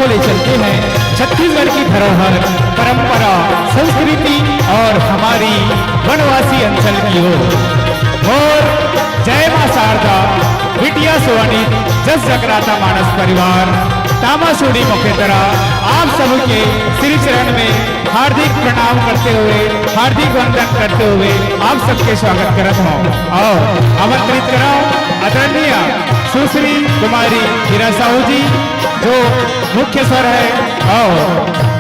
आपको ले चलते हैं छत्तीसगढ़ की धरोहर, परंपरा, संस्कृति और हमारी वनवासी अंचल की ओर। और जय मां शारदा, बिटिया सोनित, जस जगराता मानस परिवार, तामाशोड़ी मुखेतरा आप सबके श्री चरण में हार्दिक प्रणाम करते हुए, हार्दिक वंदन करते हुए आप सबके स्वागत करत हूँ और आमंत्रित कराओ आदरणीय सुश्री कुमारी हीरा साहू जी जो मुख्य स्वर है और